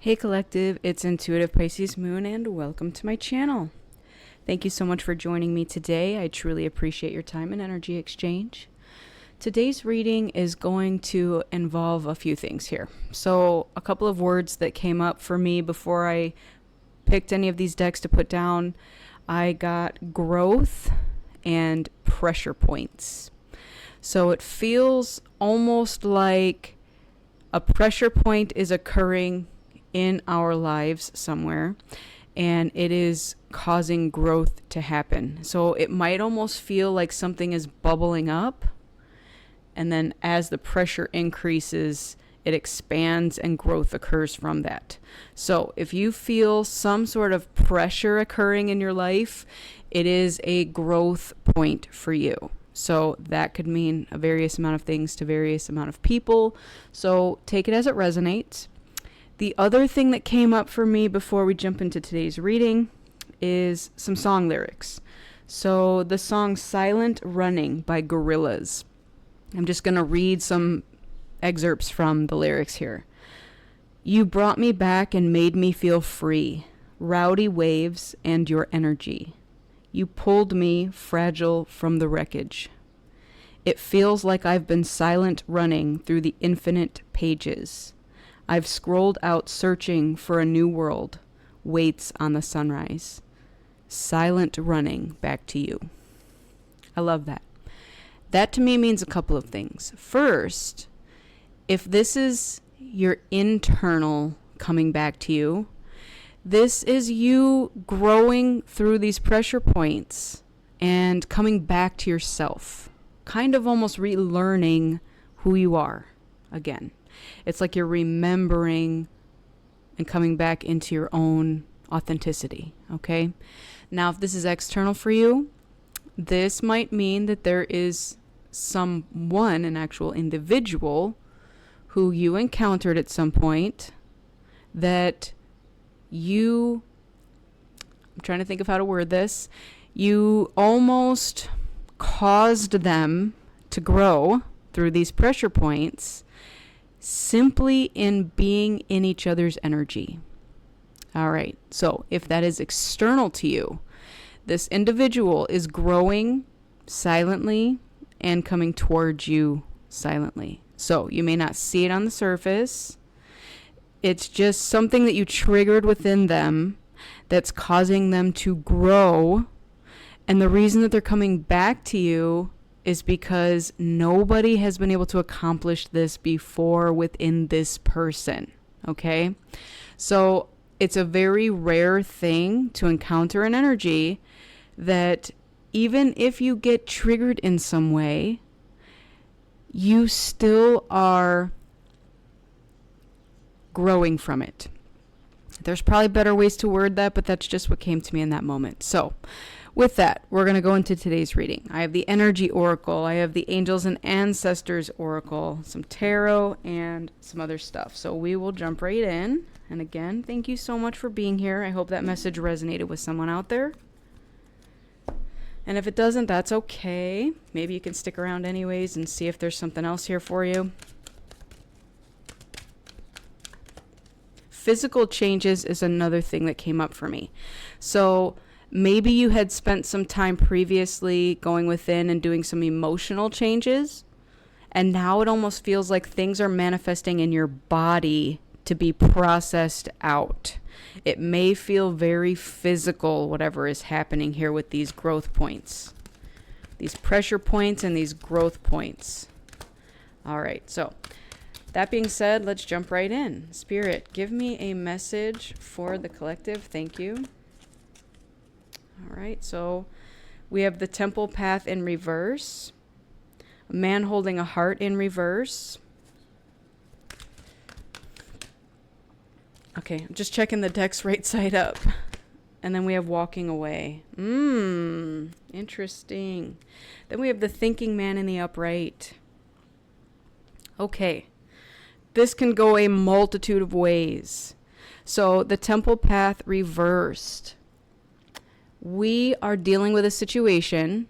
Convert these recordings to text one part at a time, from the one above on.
Hey Collective, it's Intuitive Pisces Moon and welcome to my channel. Thank you so much for joining me today. I truly appreciate your time and energy exchange. Today's reading is going to involve a few things here. So a couple of words that came up for me before I picked any of these decks to put down. I got growth and pressure points. So it feels almost like a pressure point is occurring in our lives somewhere, and it is causing growth to happen. So it might almost feel like something is bubbling up, and then as the pressure increases, it expands and growth occurs from that. So if you feel some sort of pressure occurring in your life, it is a growth point for you. So that could mean a various amount of things to various amount of people. So take it as it resonates. The other thing that came up for me before we jump into today's reading is some song lyrics. So the song Silent Running by Gorillaz. I'm just going to read some excerpts from the lyrics here. You brought me back and made me feel free. Rowdy waves and your energy. You pulled me, fragile, from the wreckage. It feels like I've been silent running through the infinite pages. I've scrolled out searching for a new world, waits on the sunrise. Silent running back to you. I love that. That to me means a couple of things. First, if this is your internal coming back to you, this is you growing through these pressure points and coming back to yourself. Kind of almost relearning who you are again. It's like you're remembering and coming back into your own authenticity, okay? Now, if this is external for you, this might mean that there is someone, an actual individual, who you encountered at some point that I'm trying to think of how to word this, you almost caused them to grow through these pressure points simply in being in each other's energy. All right, so if that is external to you, this individual is growing silently and coming towards you silently. So you may not see it on the surface. It's just something that you triggered within them that's causing them to grow. And the reason that they're coming back to you is because nobody has been able to accomplish this before within this person, okay? So it's a very rare thing to encounter an energy that even if you get triggered in some way, you still are growing from it. There's probably better ways to word that, but that's just what came to me in that moment. So with that, we're going to go into today's reading. I have the Energy Oracle. I have the Angels and Ancestors Oracle, some Tarot, and some other stuff. So we will jump right in. And again, thank you so much for being here. I hope that message resonated with someone out there. And if it doesn't, that's okay. Maybe you can stick around anyways and see if there's something else here for you. Physical changes is another thing that came up for me. So maybe you had spent some time previously going within and doing some emotional changes, and now it almost feels like things are manifesting in your body to be processed out. It may feel very physical, whatever is happening here with these growth points, these pressure points and these growth points. All right, so that being said, let's jump right in. Spirit, give me a message for the collective. Thank you. All right, so we have the Temple Path in reverse, a man holding a heart in reverse. Okay, I'm just checking the decks right side up. And then we have walking away. Interesting. Then we have the thinking man in the upright. Okay, this can go a multitude of ways. So the Temple Path reversed. We are dealing with a situation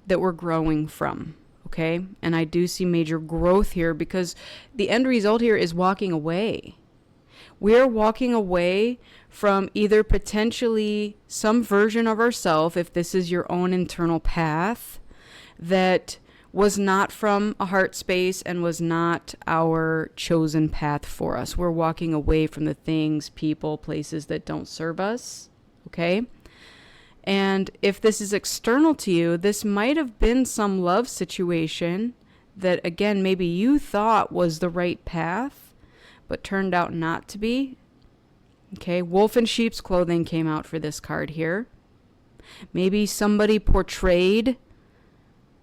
that we're growing from, okay? And I do see major growth here because the end result here is walking away. We're walking away from either potentially some version of ourselves, if this is your own internal path, that was not from a heart space and was not our chosen path for us. We're walking away from the things, people, places that don't serve us. Okay? And if this is external to you, this might have been some love situation that, again, maybe you thought was the right path, but turned out not to be. Okay, wolf in sheep's clothing came out for this card here. Maybe somebody portrayed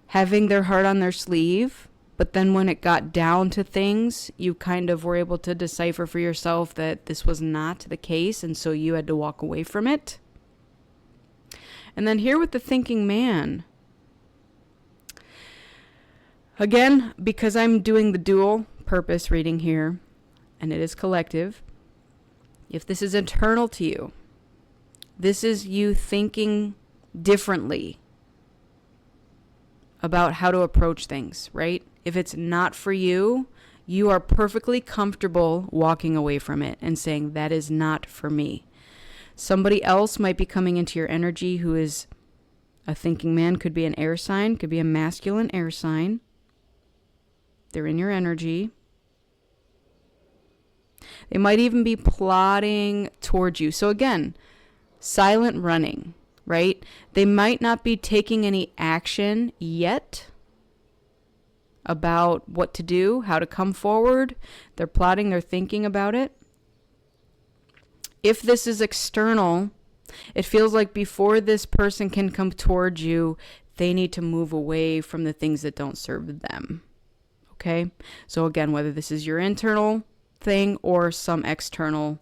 having their heart on their sleeve, but then when it got down to things, you kind of were able to decipher for yourself that this was not the case, and so you had to walk away from it. And then here with the thinking man, again, because I'm doing the dual purpose reading here, and it is collective, if this is internal to you, this is you thinking differently about how to approach things, right? If it's not for you, you are perfectly comfortable walking away from it and saying, that is not for me. Somebody else might be coming into your energy who is a thinking man, could be an air sign, could be a masculine air sign. They're in your energy. They might even be plotting towards you. So again, silent running, right? They might not be taking any action yet about what to do, how to come forward. They're plotting, they're thinking about it. If this is external, it feels like before this person can come towards you, they need to move away from the things that don't serve them. Okay? So again, whether this is your internal thing or some external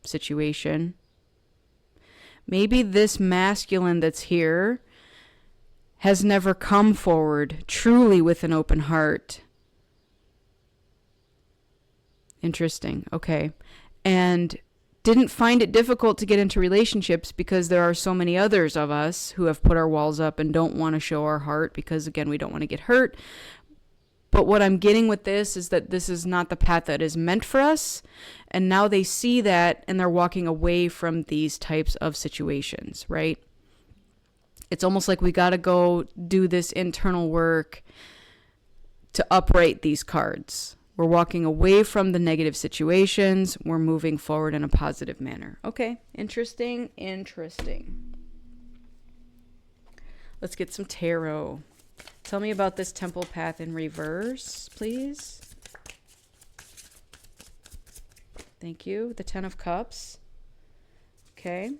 situation, maybe this masculine that's here has never come forward truly with an open heart. Interesting. Okay. And didn't find it difficult to get into relationships because there are so many others of us who have put our walls up and don't want to show our heart because, again, we don't want to get hurt. But what I'm getting with this is that this is not the path that is meant for us. And now they see that and they're walking away from these types of situations, right? It's almost like we got to go do this internal work to upright these cards. We're walking away from the negative situations. We're moving forward in a positive manner. Okay, interesting. Let's get some tarot. Tell me about this temple path in reverse, please. Thank you. The 10 of Cups. Okay.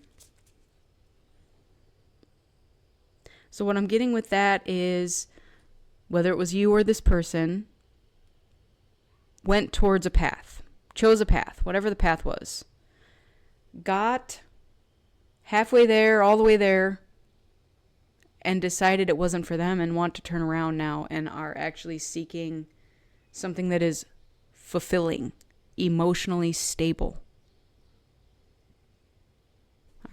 So what I'm getting with that is whether it was you or this person went towards a path, chose a path, whatever the path was, got halfway there, all the way there, and decided it wasn't for them and want to turn around now and are actually seeking something that is fulfilling, emotionally stable.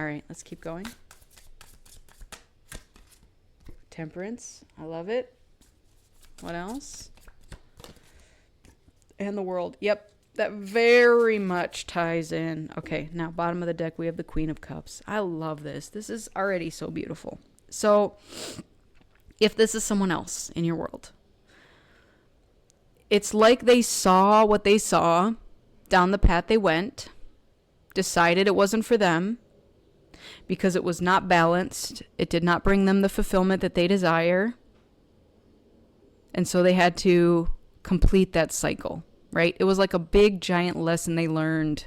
All right, let's keep going. Temperance, I love it. What else? And the World. Yep, that very much ties in. Okay, now bottom of the deck, we have the Queen of Cups. I love this. This is already so beautiful. So, if this is someone else in your world, it's like they saw what they saw down the path they went, decided it wasn't for them because it was not balanced. It did not bring them the fulfillment that they desire. And so they had to complete that cycle, right? It was like a big, giant lesson they learned.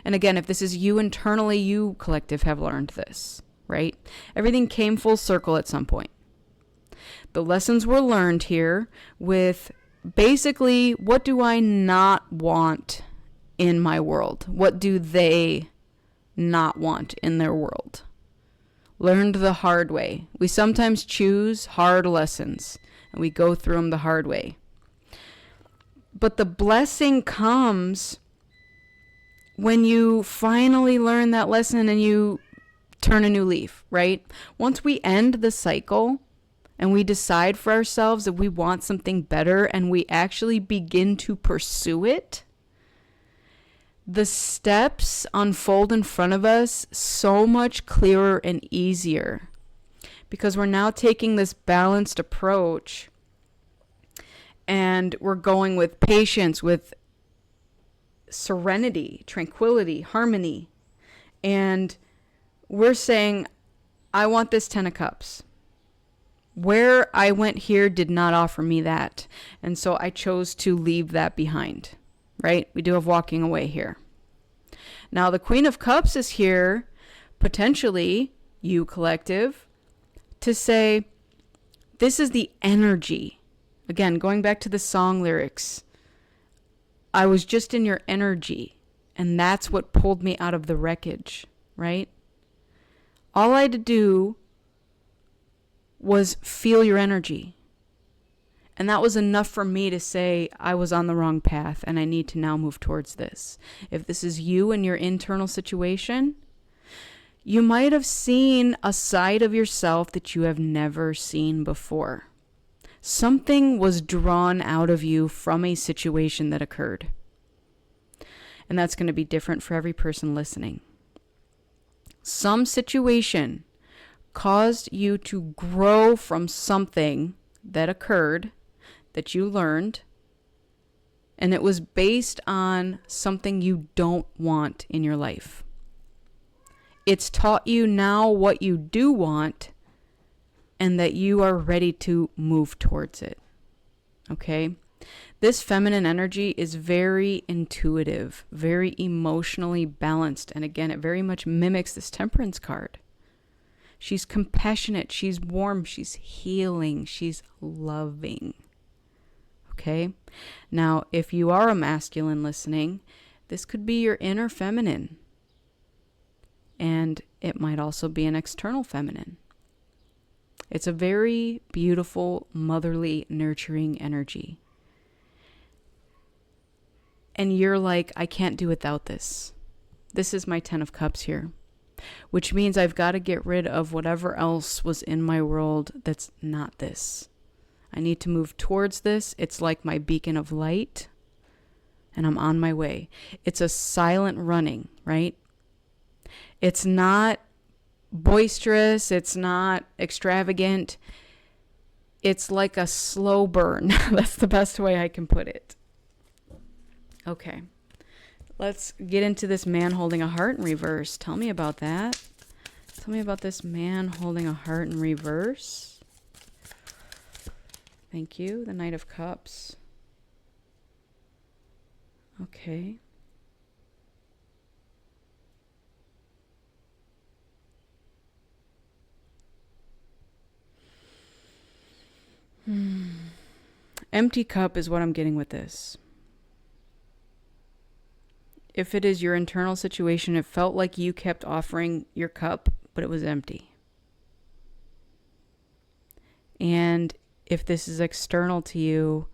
And again, if this is you internally, you collective have learned this, right? Everything came full circle at some point. The lessons were learned here with basically, what do I not want in my world? What do they not want in their world? Learned the hard way. We sometimes choose hard lessons and we go through them the hard way. But the blessing comes when you finally learn that lesson and you turn a new leaf, right? Once we end the cycle and we decide for ourselves that we want something better and we actually begin to pursue it, the steps unfold in front of us so much clearer and easier because we're now taking this balanced approach and we're going with patience, with serenity, tranquility, harmony. And we're saying, I want this 10 of cups. Where I went here did not offer me that. And so I chose to leave that behind, right? We do have walking away here. Now the Queen of Cups is here, potentially, you collective, to say, this is the energy. Again, going back to the song lyrics, I was just in your energy, and that's what pulled me out of the wreckage, right? All I had to do was feel your energy. And that was enough for me to say I was on the wrong path and I need to now move towards this. If this is you and your internal situation, you might have seen a side of yourself that you have never seen before. Something was drawn out of you from a situation that occurred. And that's going to be different for every person listening. Some situation caused you to grow from something that occurred, that you learned, and it was based on something you don't want in your life. It's taught you now what you do want and that you are ready to move towards it. Okay? This feminine energy is very intuitive, very emotionally balanced, and again, it very much mimics this Temperance card. She's compassionate, she's warm, she's healing, she's loving. Okay? Now, if you are a masculine listening, this could be your inner feminine. And it might also be an external feminine. It's a very beautiful, motherly, nurturing energy. And you're like, I can't do without this. This is my 10 of Cups here. Which means I've got to get rid of whatever else was in my world that's not this. I need to move towards this. It's like my beacon of light, and I'm on my way. It's a silent running, right? It's not boisterous. It's not extravagant. It's like a slow burn. That's the best way I can put it. Okay. Let's get into this man holding a heart in reverse. Tell me about that. Tell me about this man holding a heart in reverse. Thank you. The Knight of Cups. Okay. Empty cup is what I'm getting with this. If it is your internal situation, it felt like you kept offering your cup, but it was empty. And if this is external to you,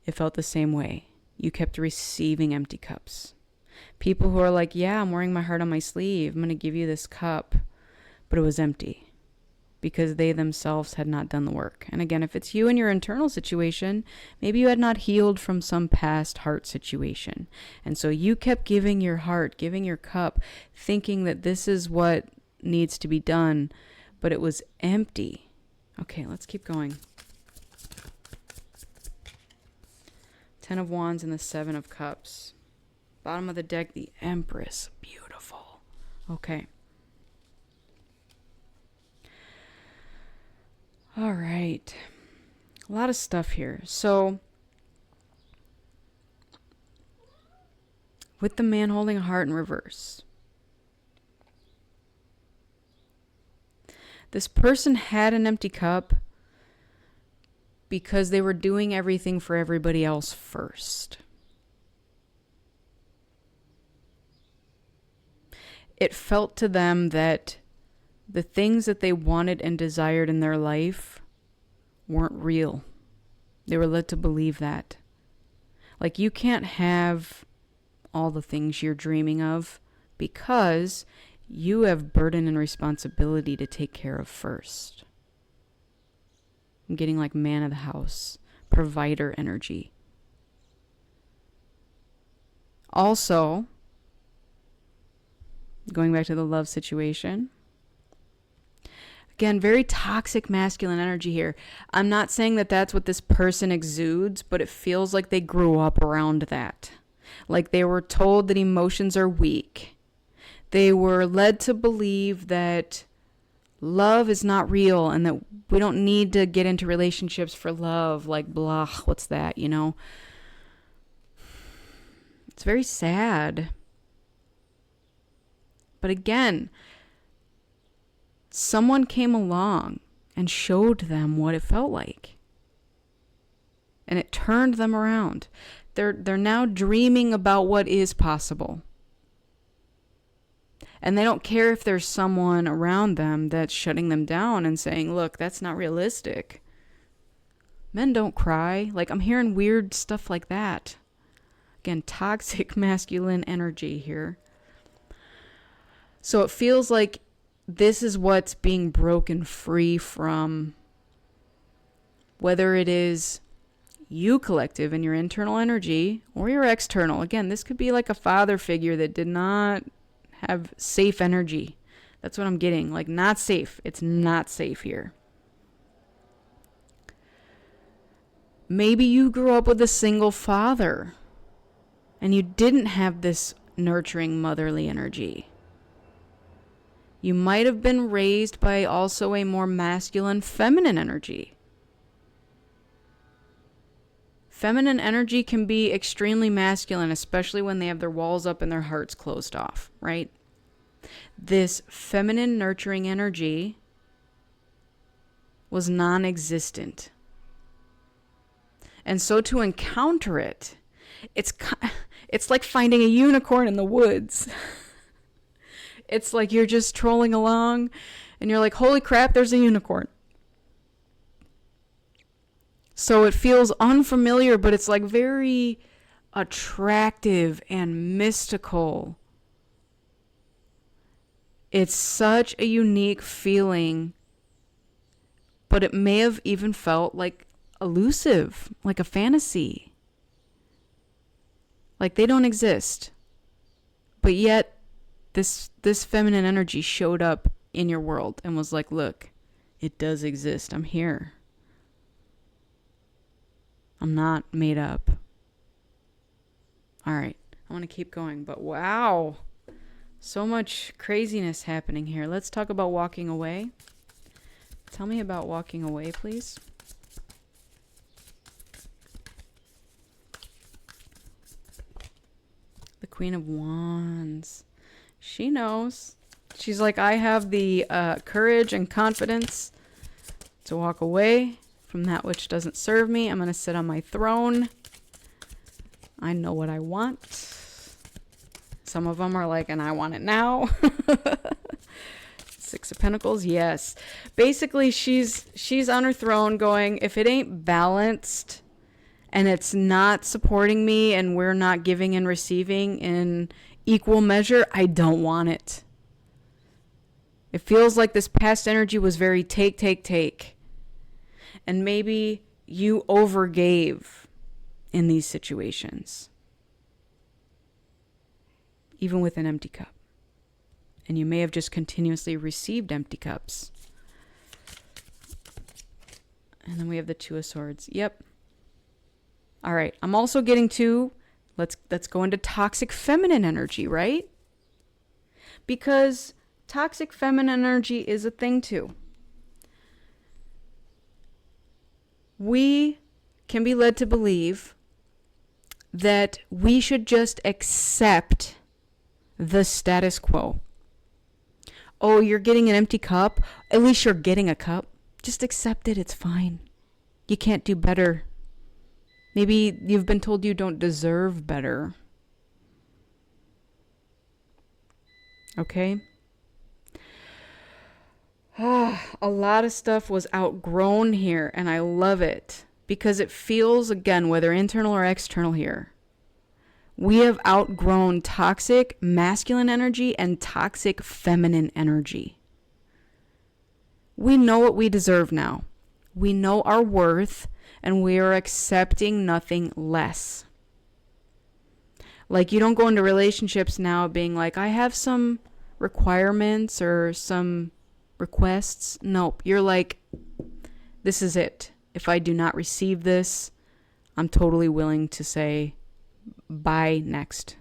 it felt the same way. You kept receiving empty cups. People who are like, yeah, I'm wearing my heart on my sleeve. I'm going to give you this cup. But it was empty because they themselves had not done the work. And again, if it's you in your internal situation, maybe you had not healed from some past heart situation. And so you kept giving your heart, giving your cup, thinking that this is what needs to be done, but it was empty. Okay, let's keep going. 10 of Wands and the 7 of Cups. Bottom of the deck, the Empress. Beautiful. Okay. All right. A lot of stuff here. So, with the man holding a heart in reverse, this person had an empty cup because they were doing everything for everybody else first. It felt to them that the things that they wanted and desired in their life weren't real. They were led to believe that. Like, you can't have all the things you're dreaming of because you have burden and responsibility to take care of first. I'm getting like man of the house, provider energy. Also, going back to the love situation, again, very toxic masculine energy here. I'm not saying that that's what this person exudes, but it feels like they grew up around that. Like they were told that emotions are weak. They were led to believe that love is not real and that we don't need to get into relationships for love. Like, blah, what's that, you know? It's very sad. But again, someone came along and showed them what it felt like. And it turned them around. They're now dreaming about what is possible. And they don't care if there's someone around them that's shutting them down and saying, look, that's not realistic. Men don't cry. Like, I'm hearing weird stuff like that. Again, toxic masculine energy here. So it feels like this is what's being broken free from, whether it is you collective in your internal energy or your external. Again, this could be like a father figure that did not have safe energy. That's what I'm getting. Like, not safe. It's not safe here. Maybe you grew up with a single father and you didn't have this nurturing motherly energy. You might have been raised by also a more masculine feminine energy. Feminine energy can be extremely masculine, especially when they have their walls up and their hearts closed off, right? This feminine nurturing energy was non-existent. And so to encounter it, it's like finding a unicorn in the woods. It's like you're just trolling along and you're like, holy crap, there's a unicorn. So it feels unfamiliar, but it's like very attractive and mystical. It's such a unique feeling, but it may have even felt like elusive, like a fantasy. Like they don't exist. But yet this feminine energy showed up in your world and was like, look, it does exist. I'm here. I'm not made up. All right. I want to keep going, but wow. So much craziness happening here. Let's talk about walking away. Tell me about walking away, please. The Queen of Wands. She knows. She's like, I have the courage and confidence to walk away from that which doesn't serve me. I'm going to sit on my throne. I know what I want. Some of them are like, and I want it now. Six of Pentacles, yes. Basically, she's on her throne going, if it ain't balanced and it's not supporting me and we're not giving and receiving in equal measure, I don't want it. It feels like this past energy was very take. And maybe you overgave in these situations, even with an empty cup. And you may have just continuously received empty cups. And then we have the Two of Swords. Yep. All right. I'm also getting to, let's go into toxic feminine energy, right? Because toxic feminine energy is a thing too. We can be led to believe that we should just accept the status quo. Oh, you're getting an empty cup? At least you're getting a cup. Just accept it. It's fine. You can't do better. Maybe you've been told you don't deserve better. Okay? A lot of stuff was outgrown here, and I love it because it feels, again, whether internal or external here, we have outgrown toxic masculine energy and toxic feminine energy. We know what we deserve now. We know our worth, and we are accepting nothing less. Like, you don't go into relationships now being like, I have some requirements or some requests. Nope. You're like, this is it. If I do not receive this, I'm totally willing to say bye next.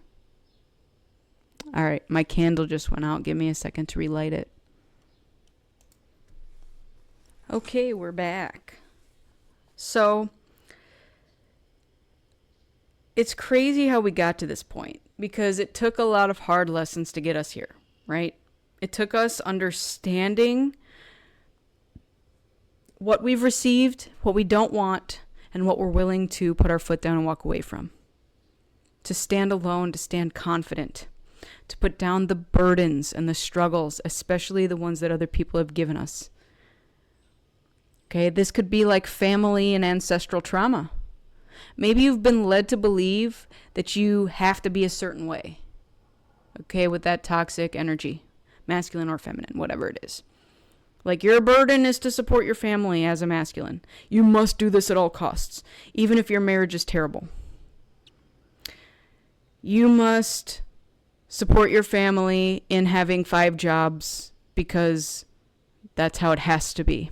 All right. My candle just went out. Give me a second to relight it. Okay, we're back. So, it's crazy how we got to this point because it took a lot of hard lessons to get us here, right? It took us understanding what we've received, what we don't want, and what we're willing to put our foot down and walk away from. To stand alone, to stand confident, to put down the burdens and the struggles, especially the ones that other people have given us. Okay, this could be like family and ancestral trauma. Maybe you've been led to believe that you have to be a certain way. Okay, with that toxic energy, masculine or feminine, whatever it is. Like, your burden is to support your family as a masculine. You must do this at all costs, even if your marriage is terrible. You must support your family in having 5 jobs because that's how it has to be.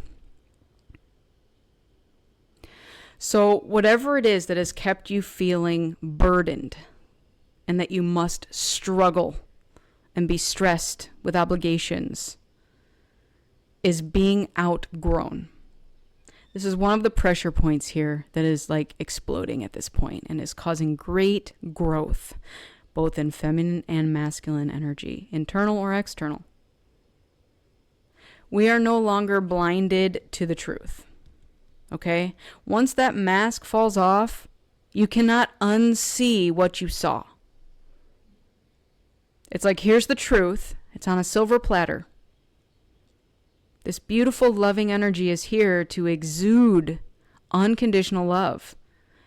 So whatever it is that has kept you feeling burdened and that you must struggle and be stressed with obligations is being outgrown. This is one of the pressure points here that is like exploding at this point and is causing great growth, both in feminine and masculine energy, internal or external. We are no longer blinded to the truth. Okay? Once that mask falls off, you cannot unsee what you saw. It's like, here's the truth. It's on a silver platter. This beautiful, loving energy is here to exude unconditional love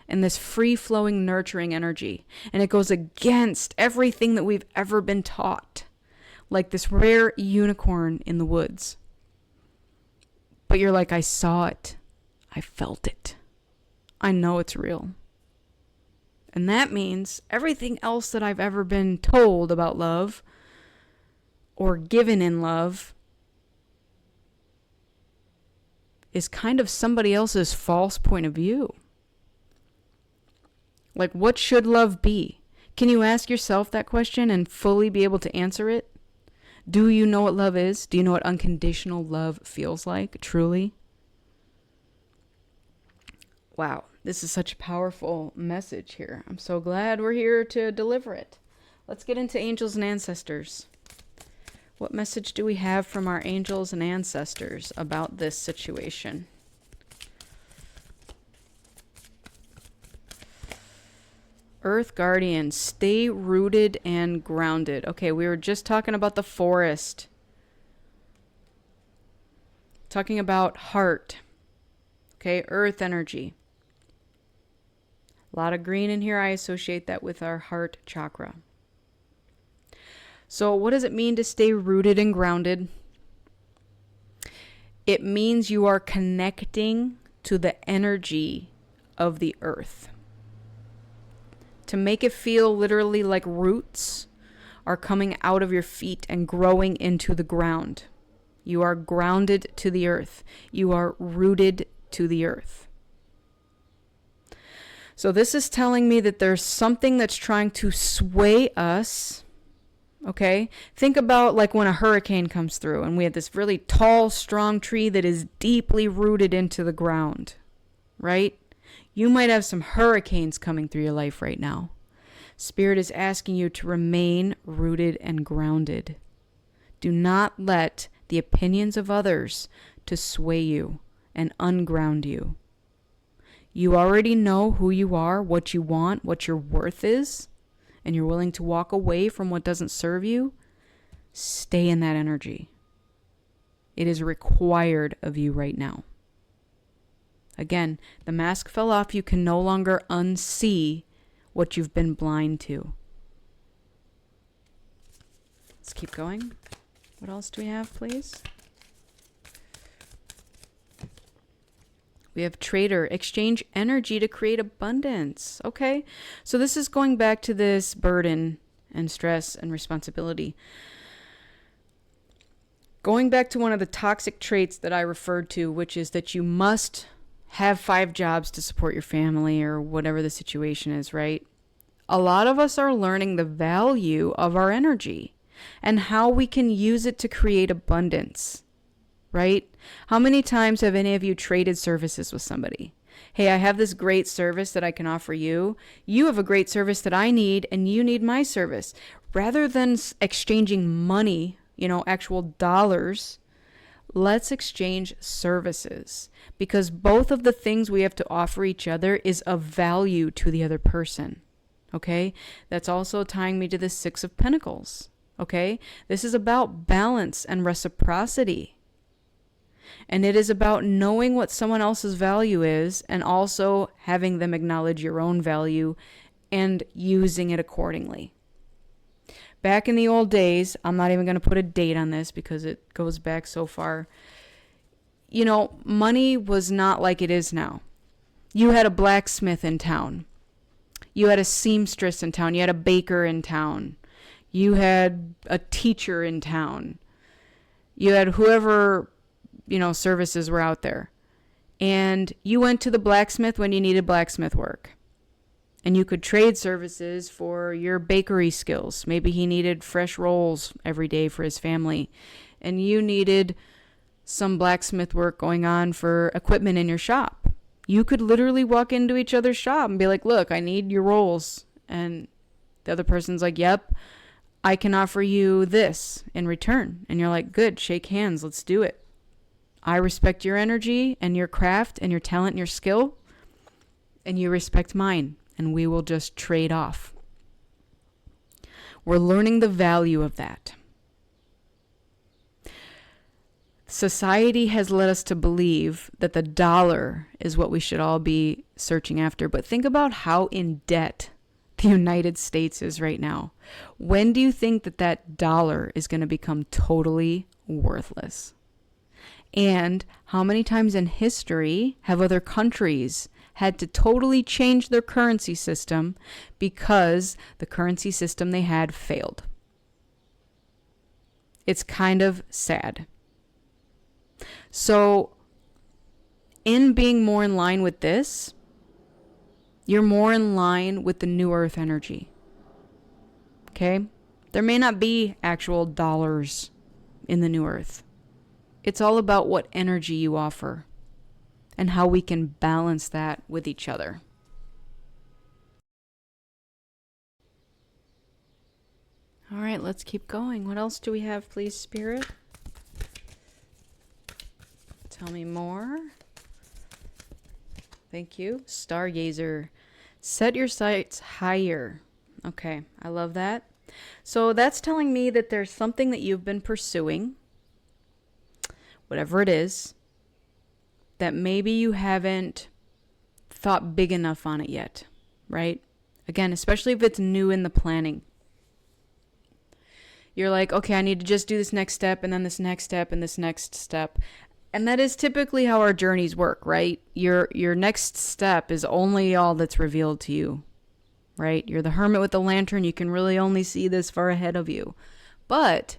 and this free-flowing, nurturing energy. And it goes against everything that we've ever been taught, like this rare unicorn in the woods. But you're like, I saw it. I felt it. I know it's real. And that means everything else that I've ever been told about love or given in love is kind of somebody else's false point of view. Like, what should love be? Can you ask yourself that question and fully be able to answer it? Do you know what love is? Do you know what unconditional love feels like, truly? Wow, this is such a powerful message here. I'm so glad we're here to deliver it. Let's get into angels and ancestors. What message do we have from our angels and ancestors about this situation? Earth Guardian, stay rooted and grounded. Okay, we were just talking about the forest. Talking about heart. Okay, earth energy. A lot of green in here. I associate that with our heart chakra. So what does it mean to stay rooted and grounded? It means you are connecting to the energy of the earth. To make it feel literally like roots are coming out of your feet and growing into the ground. You are grounded to the earth. You are rooted to the earth. So this is telling me that there's something that's trying to sway us. Okay? Think about like when a hurricane comes through and we have this really tall, strong tree that is deeply rooted into the ground, right? You might have some hurricanes coming through your life right now. Spirit is asking you to remain rooted and grounded. Do not let the opinions of others to sway you and unground you. You already know who you are, what you want, what your worth is, and you're willing to walk away from what doesn't serve you. Stay in that energy. It is required of you right now. Again, the mask fell off. You can no longer unsee what you've been blind to. Let's keep going. What else do we have, please? We have trader, exchange energy to create abundance. Okay, so this is going back to this burden and stress and responsibility. Going back to one of the toxic traits that I referred to, which is that you must have 5 jobs to support your family or whatever the situation is, right? A lot of us are learning the value of our energy and how we can use it to create abundance, right? How many times have any of you traded services with somebody? Hey, I have this great service that I can offer you. You have a great service that I need, and you need my service. Rather than exchanging money, actual dollars, let's exchange services, because both of the things we have to offer each other is of value to the other person. Okay? That's also tying me to the 6 of Pentacles. Okay? This is about balance and reciprocity. And it is about knowing what someone else's value is and also having them acknowledge your own value and using it accordingly. Back in the old days, I'm not even going to put a date on this because it goes back so far. Money was not like it is now. You had a blacksmith in town. You had a seamstress in town. You had a baker in town. You had a teacher in town. You had whoever, services were out there. And you went to the blacksmith when you needed blacksmith work. And you could trade services for your bakery skills. Maybe he needed fresh rolls every day for his family. And you needed some blacksmith work going on for equipment in your shop. You could literally walk into each other's shop and be like, look, I need your rolls. And the other person's like, yep, I can offer you this in return. And you're like, good, shake hands, let's do it. I respect your energy and your craft and your talent and your skill. And you respect mine. And we will just trade off. We're learning the value of that. Society has led us to believe that the dollar is what we should all be searching after. But think about how in debt the United States is right now. When do you think that dollar is going to become totally worthless? And how many times in history have other countries had to totally change their currency system because the currency system they had failed? It's kind of sad. So, in being more in line with this, you're more in line with the new earth energy. Okay? There may not be actual dollars in the new earth. It's all about what energy you offer and how we can balance that with each other. All right, let's keep going. What else do we have, please, Spirit? Tell me more. Thank you. Stargazer. Set your sights higher. Okay, I love that. So that's telling me that there's something that you've been pursuing, whatever it is, that maybe you haven't thought big enough on it yet, right? Again, especially if it's new in the planning. You're like, okay, I need to just do this next step and then this next step and this next step. And that is typically how our journeys work, right? Your next step is only all that's revealed to you, right? You're the hermit with the lantern. You can really only see this far ahead of you. But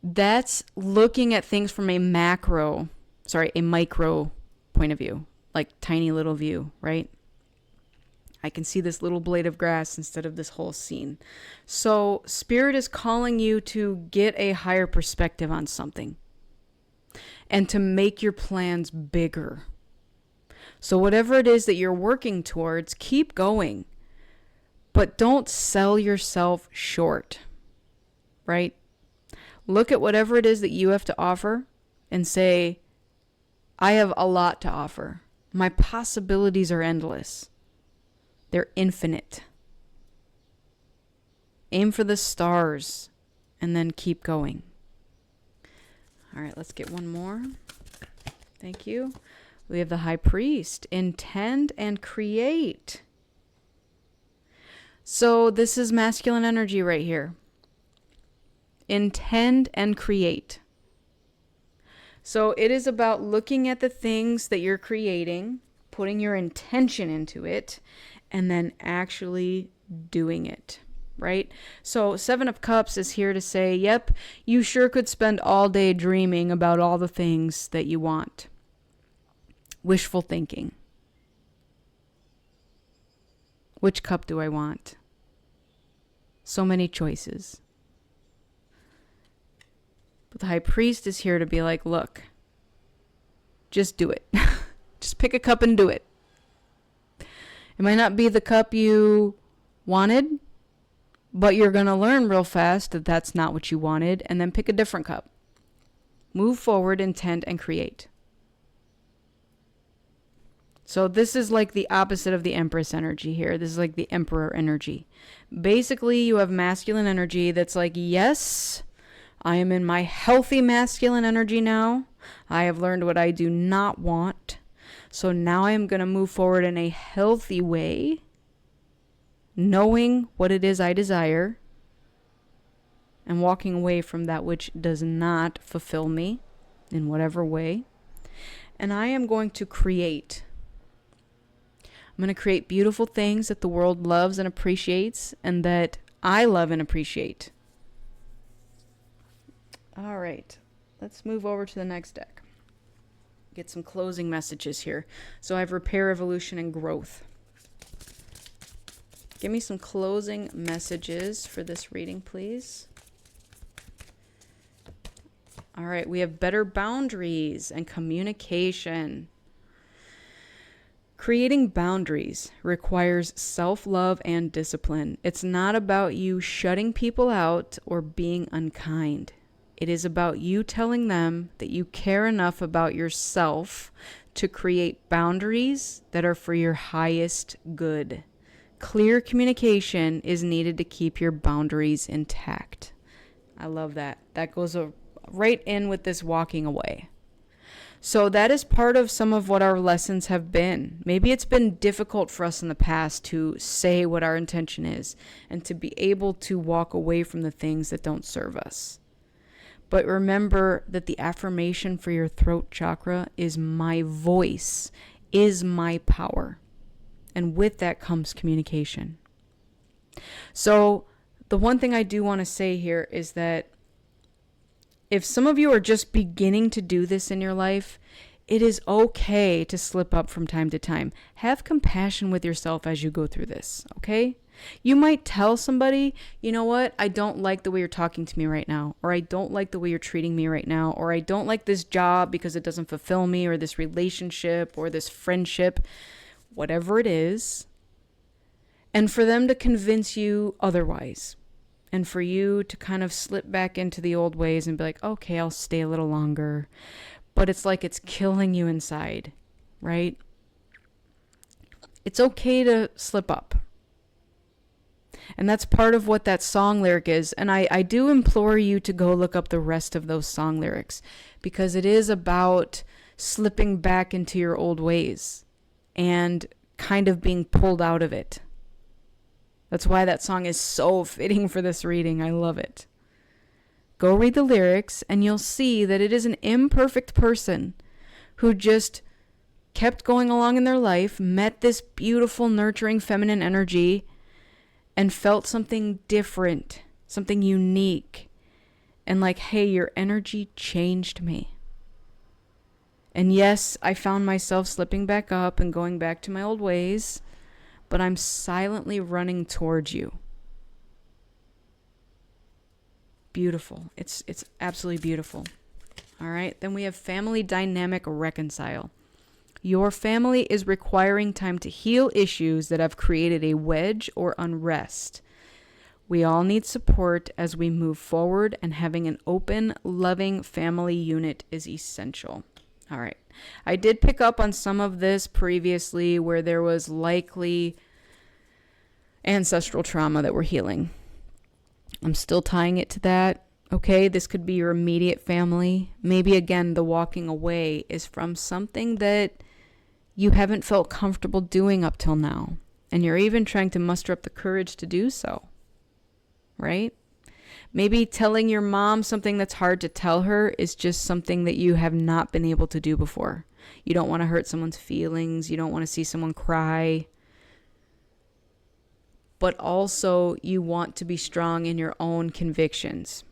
that's looking at things from a micro point of view, like tiny little view, right? I can see this little blade of grass instead of this whole scene. So Spirit is calling you to get a higher perspective on something and to make your plans bigger. So whatever it is that you're working towards, keep going, but don't sell yourself short, right? Look at whatever it is that you have to offer and say, I have a lot to offer. My possibilities are endless. They're infinite. Aim for the stars and then keep going. All right, let's get one more. Thank you. We have the High Priest. Intend and create. So this is masculine energy right here. Intend and create. So it is about looking at the things that you're creating, putting your intention into it, and then actually doing it, right? So Seven of Cups is here to say, yep, you sure could spend all day dreaming about all the things that you want. Wishful thinking. Which cup do I want? So many choices. But the High Priest is here to be like, look, just do it. Just pick a cup and do it. It might not be the cup you wanted, but you're going to learn real fast that that's not what you wanted, and then pick a different cup. Move forward, intend, and create. So this is like the opposite of the Empress energy here. This is like the Emperor energy. Basically, you have masculine energy that's like, yes, I am in my healthy masculine energy now. I have learned what I do not want. So now I am going to move forward in a healthy way, knowing what it is I desire, and walking away from that which does not fulfill me in whatever way. And I am going to create. I'm going to create beautiful things that the world loves and appreciates, and that I love and appreciate. All right, let's move over to the next deck. Get some closing messages here. So I have repair, evolution, and growth. Give me some closing messages for this reading, please. All right, we have better boundaries and communication. Creating boundaries requires self-love and discipline. It's not about you shutting people out or being unkind. It is about you telling them that you care enough about yourself to create boundaries that are for your highest good. Clear communication is needed to keep your boundaries intact. I love that. That goes right in with this walking away. So that is part of some of what our lessons have been. Maybe it's been difficult for us in the past to say what our intention is and to be able to walk away from the things that don't serve us. But remember that the affirmation for your throat chakra is my voice, is my power. And with that comes communication. So the one thing I do want to say here is that if some of you are just beginning to do this in your life, it is okay to slip up from time to time. Have compassion with yourself as you go through this, okay? You might tell somebody, you know what, I don't like the way you're talking to me right now, or I don't like the way you're treating me right now, or I don't like this job because it doesn't fulfill me, or this relationship, or this friendship, whatever it is, and for them to convince you otherwise, and for you to kind of slip back into the old ways and be like, okay, I'll stay a little longer, but it's like it's killing you inside, right? It's okay to slip up. And that's part of what that song lyric is. And I do implore you to go look up the rest of those song lyrics, because it is about slipping back into your old ways and kind of being pulled out of it. That's why that song is so fitting for this reading. I love it. Go read the lyrics and you'll see that it is an imperfect person who just kept going along in their life, met this beautiful, nurturing, feminine energy, and felt something different, something unique. And like, hey, your energy changed me. And yes, I found myself slipping back up and going back to my old ways, but I'm silently running towards you. Beautiful. It's absolutely beautiful. All right. Then we have family dynamic reconcile. Your family is requiring time to heal issues that have created a wedge or unrest. We all need support as we move forward, and having an open, loving family unit is essential. All right. I did pick up on some of this previously where there was likely ancestral trauma that we're healing. I'm still tying it to that. Okay, this could be your immediate family. Maybe again, the walking away is from something that you haven't felt comfortable doing up till now. And you're even trying to muster up the courage to do so. Right? Maybe telling your mom something that's hard to tell her is just something that you have not been able to do before. You don't want to hurt someone's feelings. You don't want to see someone cry. But also you want to be strong in your own convictions.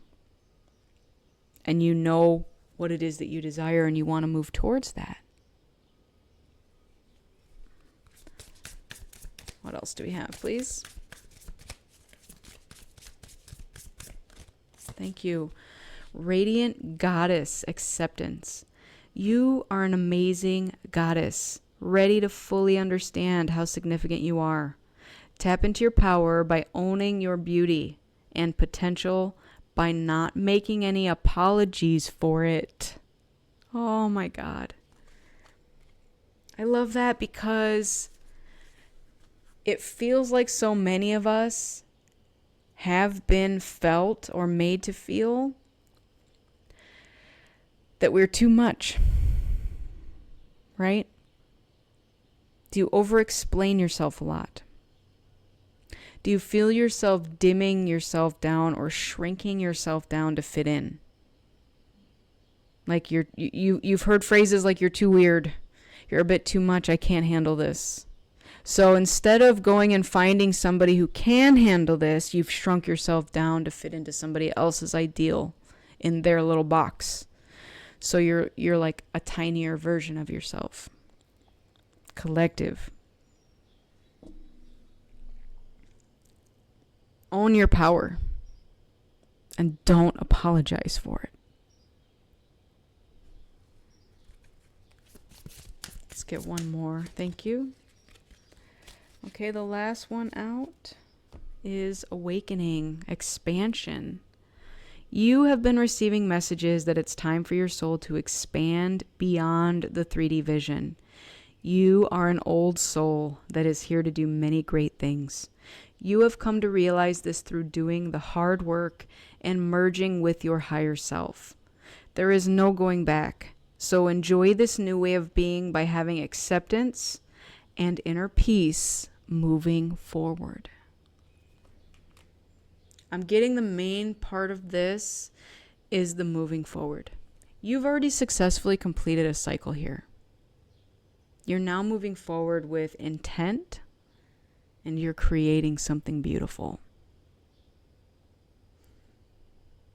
And you know what it is that you desire and you want to move towards that. What else do we have, please? Thank you. Radiant Goddess Acceptance. You are an amazing goddess, ready to fully understand how significant you are. Tap into your power by owning your beauty and potential by not making any apologies for it. Oh my God. I love that because it feels like so many of us have been felt or made to feel that we're too much, right? Do you over-explain yourself a lot? Do you feel yourself dimming yourself down or shrinking yourself down to fit in? Like you've heard phrases like you're too weird, you're a bit too much, I can't handle this. So instead of going and finding somebody who can handle this, you've shrunk yourself down to fit into somebody else's ideal in their little box. So you're like a tinier version of yourself. Collective. Own your power and don't apologize for it. Let's get one more. Thank you. Okay, the last one out is awakening, expansion. You have been receiving messages that it's time for your soul to expand beyond the 3D vision. You are an old soul that is here to do many great things. You have come to realize this through doing the hard work and merging with your higher self. There is no going back. So enjoy this new way of being by having acceptance and inner peace moving forward. I'm getting the main part of this is the moving forward. You've already successfully completed a cycle here. You're now moving forward with intent and you're creating something beautiful.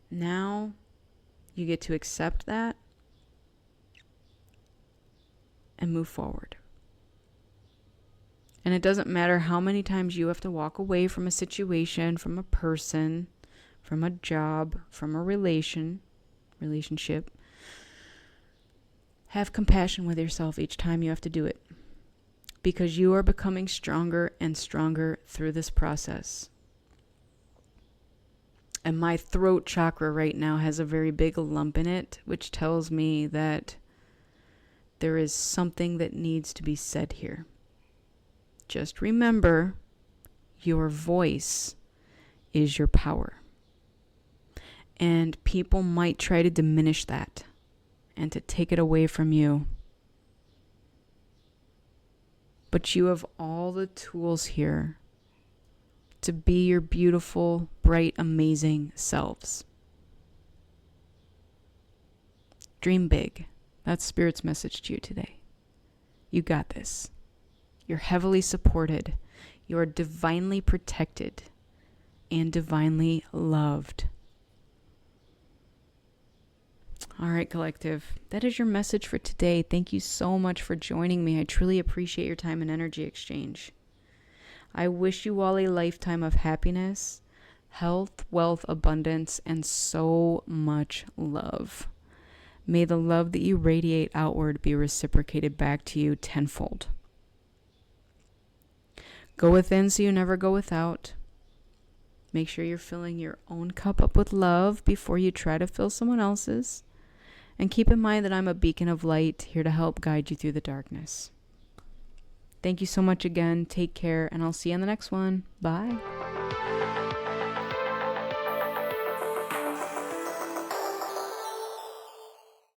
Now you get to accept that and move forward. And it doesn't matter how many times you have to walk away from a situation, from a person, from a job, from a relationship. Have compassion with yourself each time you have to do it, because you are becoming stronger and stronger through this process. And my throat chakra right now has a very big lump in it, which tells me that there is something that needs to be said here. Just remember, your voice is your power. And people might try to diminish that and to take it away from you. But you have all the tools here to be your beautiful, bright, amazing selves. Dream big. That's Spirit's message to you today. You got this. You're heavily supported. You are divinely protected and divinely loved. All right, collective. That is your message for today. Thank you so much for joining me. I truly appreciate your time and energy exchange. I wish you all a lifetime of happiness, health, wealth, abundance, and so much love. May the love that you radiate outward be reciprocated back to you tenfold. Go within so you never go without. Make sure you're filling your own cup up with love before you try to fill someone else's. And keep in mind that I'm a beacon of light here to help guide you through the darkness. Thank you so much again. Take care, and I'll see you on the next one. Bye.